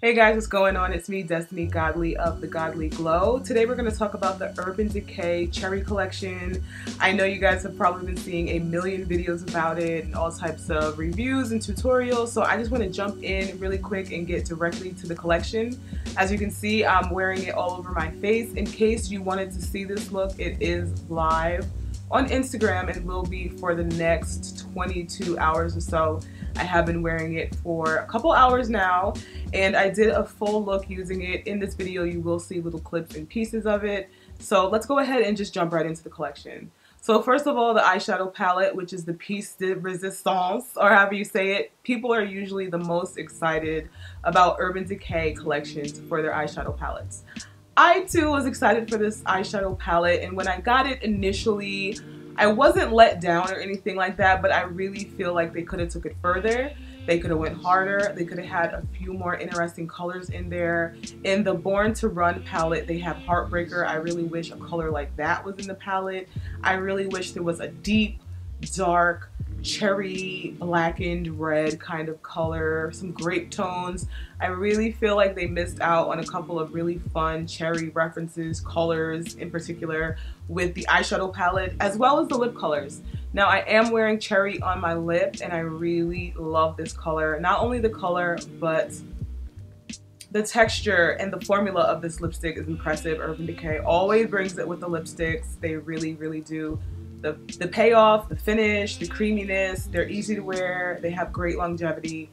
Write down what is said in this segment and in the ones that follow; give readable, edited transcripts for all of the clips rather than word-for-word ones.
Hey guys, what's going on? It's me, Destiny Godly of The Godly Glow. Today we're going to talk about the Urban Decay Cherry collection. I know you guys have probably been seeing a million videos about it and all types of reviews and tutorials, so I just want to jump in really quick and get directly to the collection. As you can see, I'm wearing it all over my face. In case you wanted to see this look, it is live on Instagram and will be for the next 22 hours or so. I have been wearing it for a couple hours now, and I did a full look using it. In this video, you will see little clips and pieces of it. So let's go ahead and just jump right into the collection. So first of all, the eyeshadow palette, which is the piece de resistance, or however you say it. People are usually the most excited about Urban Decay collections for their eyeshadow palettes. I too was excited for this eyeshadow palette, and when I got it initially, I wasn't let down or anything like that, but I really feel like they could have took it further. They could have went harder. They could have had a few more interesting colors in there. In the Born to Run palette, they have Heartbreaker. I really wish a color like that was in the palette. I really wish there was a deep, dark, cherry blackened red kind of color, some grape tones. I really feel like they missed out on a couple of really fun cherry references, colors in particular, with the eyeshadow palette as well as the lip colors. Now I am wearing cherry on my lip and I really love this color. Not only the color, but the texture and the formula of this lipstick is impressive. Urban Decay always brings it with the lipsticks. They really, really do. The payoff, the finish, the creaminess, they're easy to wear, they have great longevity,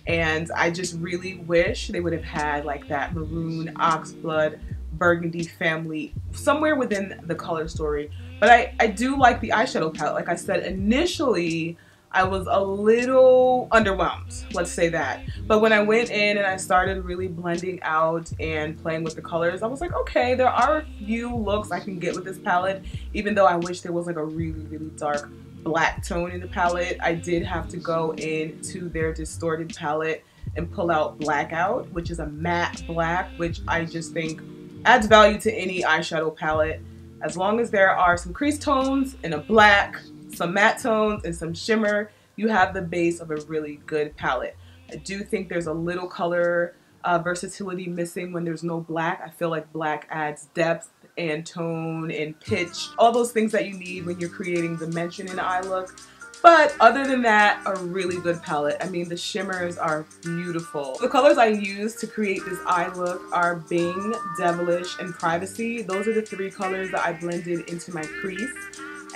and I just really wish they would have had like that maroon, oxblood, burgundy family somewhere within the color story. But I do like the eyeshadow palette. Like I said, initially I was a little underwhelmed, let's say that. But when I went in and I started really blending out and playing with the colors, I was like, okay, there are a few looks I can get with this palette, even though I wish there was like a really, really dark black tone in the palette. I did have to go into their distorted palette and pull out Blackout, which is a matte black, which I just think adds value to any eyeshadow palette. As long as there are some crease tones and a black, some matte tones and some shimmer, you have the base of a really good palette. I do think there's a little color versatility missing when there's no black. I feel like black adds depth and tone and pitch, all those things that you need when you're creating dimension in an eye look. But other than that, a really good palette. I mean, the shimmers are beautiful. The colors I used to create this eye look are Bing, Devilish, and Privacy. Those are the three colors that I blended into my crease.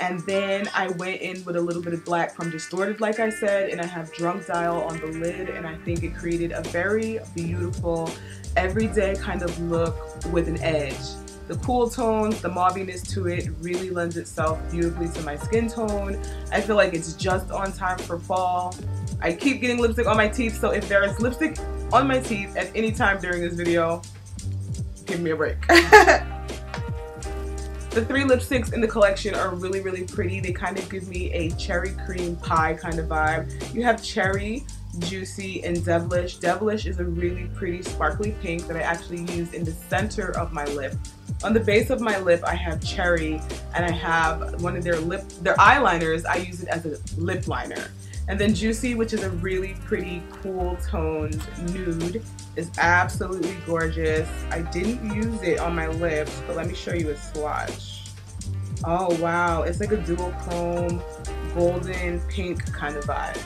And then I went in with a little bit of black from Distorted, like I said, and I have Drunk Dial on the lid, and I think it created a very beautiful, everyday kind of look with an edge. The cool tones, the mauviness to it really lends itself beautifully to my skin tone. I feel like it's just on time for fall. I keep getting lipstick on my teeth, so if there is lipstick on my teeth at any time during this video, give me a break. The three lipsticks in the collection are really, really pretty. They kind of give me a cherry cream pie kind of vibe. You have Cherry, Juicy, and Devilish. Devilish is a really pretty sparkly pink that I actually used in the center of my lip. On the base of my lip, I have Cherry, and I have one of their eyeliners. I use it as a lip liner. And then Juicy, which is a really pretty cool toned nude, is absolutely gorgeous. I didn't use it on my lips, but let me show you a swatch. Oh wow, it's like a duochrome golden pink kind of vibe.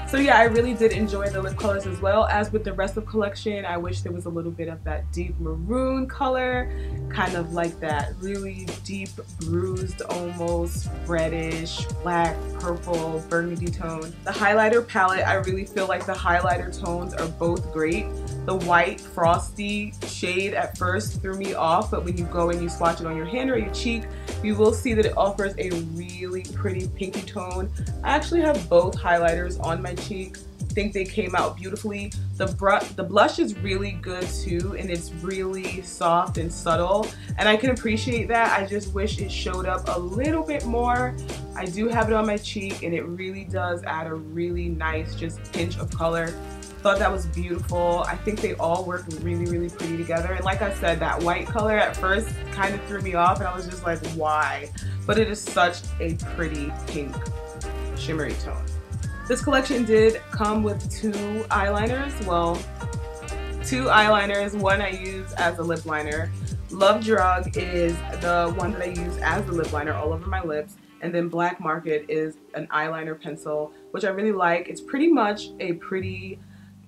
So yeah, I really did enjoy the lip colors as well. As with the rest of the collection, I wish there was a little bit of that deep maroon color, kind of like that really deep bruised, almost reddish, black, purple, burgundy tone. The highlighter palette, I really feel like the highlighter tones are both great. The white frosty shade at first threw me off, but when you go and you swatch it on your hand or your cheek, you will see that it offers a really pretty pinky tone. I actually have both highlighters on my cheek. I think they came out beautifully. The blush is really good too, and it's really soft and subtle, and I can appreciate that. I just wish it showed up a little bit more. I do have it on my cheek, and it really does add a really nice just pinch of color. Thought that was beautiful. I think they all work really, really pretty together. And like I said, that white color at first kind of threw me off and I was just like, why? But it is such a pretty pink shimmery tone. This collection did come with 2 eyeliners. Well, 2 eyeliners. One I use as a lip liner. Love Drug is the one that I use as the lip liner all over my lips. And then Black Market is an eyeliner pencil, which I really like. It's pretty much a pretty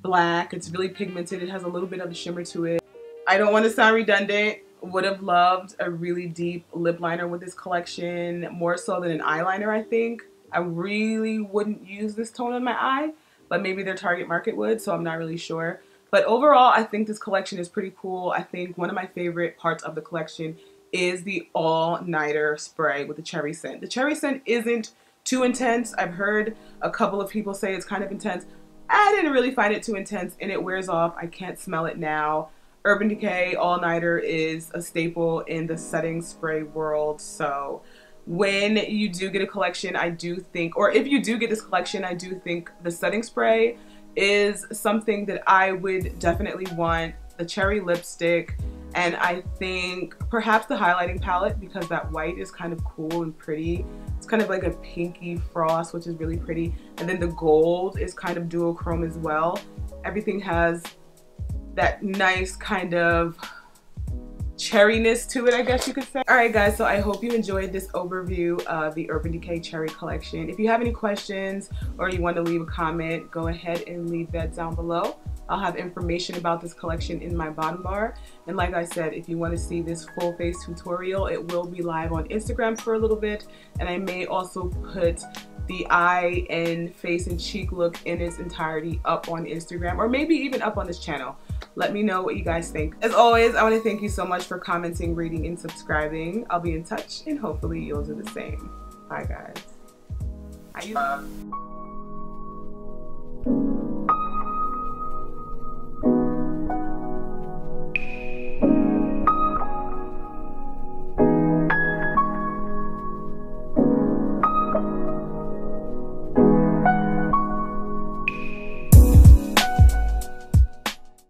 black. It's really pigmented. It has a little bit of a shimmer to it. I don't want to sound redundant. Would have loved a really deep lip liner with this collection, more so than an eyeliner, I think. I really wouldn't use this tone on my eye, but maybe their target market would, so I'm not really sure. But overall, I think this collection is pretty cool. I think one of my favorite parts of the collection is the all-nighter spray with the cherry scent. The cherry scent isn't too intense. I've heard a couple of people say it's kind of intense. I didn't really find it too intense, and it wears off. I can't smell it now. Urban Decay all-nighter is a staple in the setting spray world, so when you do get a collection, I do think, or if you do get this collection, I do think the setting spray is something that I would definitely want. The cherry lipstick, and I think perhaps the highlighting palette, because that white is kind of cool and pretty. It's kind of like a pinky frost, which is really pretty. And then the gold is kind of duochrome as well. Everything has that nice kind of cherryness to it, I guess you could say. Alright guys, so I hope you enjoyed this overview of the Urban Decay Cherry collection. If you have any questions or you want to leave a comment, go ahead and leave that down below. I'll have information about this collection in my bottom bar. And like I said, if you want to see this full face tutorial, it will be live on Instagram for a little bit. And I may also put the eye and face and cheek look in its entirety up on Instagram, or maybe even up on this channel. Let me know what you guys think. As always, I want to thank you so much for commenting, reading, and subscribing. I'll be in touch, and hopefully you'll do the same. Bye guys.